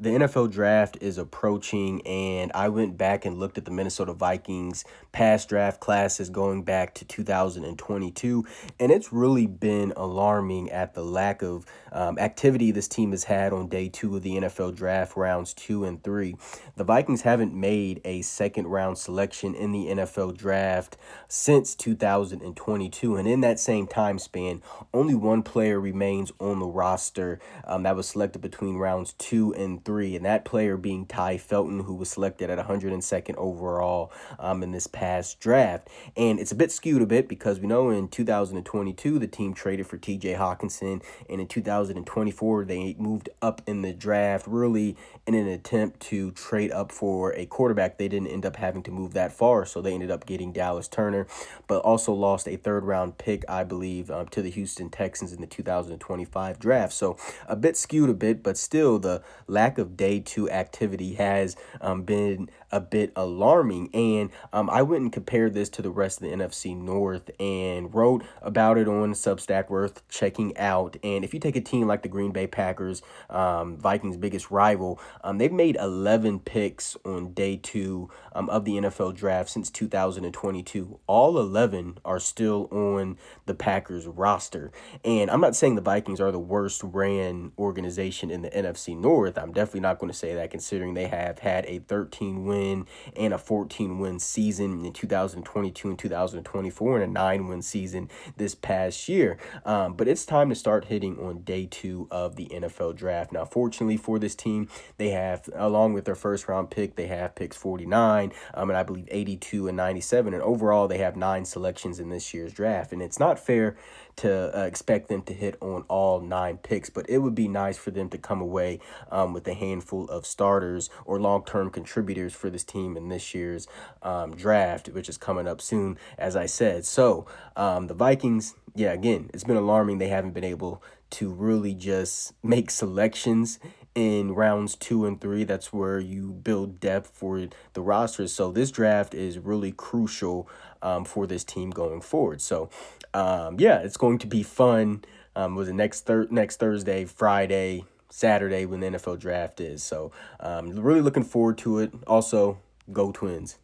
The NFL draft is approaching, and I went back and looked at the Minnesota Vikings past draft classes going back to 2022, and it's really been alarming at the lack of activity this team has had on day two of the NFL draft, rounds 2 and 3. The Vikings haven't made a second round selection in the NFL draft since 2022, and in that same time span, only one player remains on the roster that was selected between rounds 2 and 3, and that player being Ty Felton, who was selected at 102nd overall in this past draft. And it's a bit skewed a bit because we know in 2022 the team traded for TJ Hawkinson, and in 2024 they moved up in the draft, really in an attempt to trade up for a quarterback. They didn't end up having to move that far, so they ended up getting Dallas Turner, but also lost a third round pick, I believe, to the Houston Texans in the 2025 draft. So a bit skewed a bit, but still the lack of day two activity has been a bit alarming. And I went and compared this to the rest of the NFC North and wrote about it on Substack, worth checking out. And if you take a team like the Green Bay Packers, Vikings' biggest rival, they've made 11 picks on day two of the NFL draft since 2022. All 11 are still on the Packers roster. And I'm not saying the Vikings are the worst ran organization in the NFC North. I'm definitely not going to say that, considering they have had a 13 win and a 14 win season in 2022 and 2024, and a 9 win season this past year. But it's time to start hitting on day two of the NFL draft. Now, fortunately for this team, they have, along with their first round pick, they have picks 49, and I believe 82 and 97. And overall, they have 9 selections in this year's draft. And it's not fair to expect them to hit on all 9 picks, but it would be nice for them to come away with a handful of starters or long-term contributors for this team in this year's draft, which is coming up soon, as I said. So the Vikings, yeah, again, it's been alarming. They haven't been able to really just make selections in rounds 2 and 3. That's where you build depth for the rosters. So this draft is really crucial for this team going forward. So yeah, it's going to be fun. Was it next Thursday, Friday, Saturday when the NFL draft is? So really looking forward to it. Also, go Twins.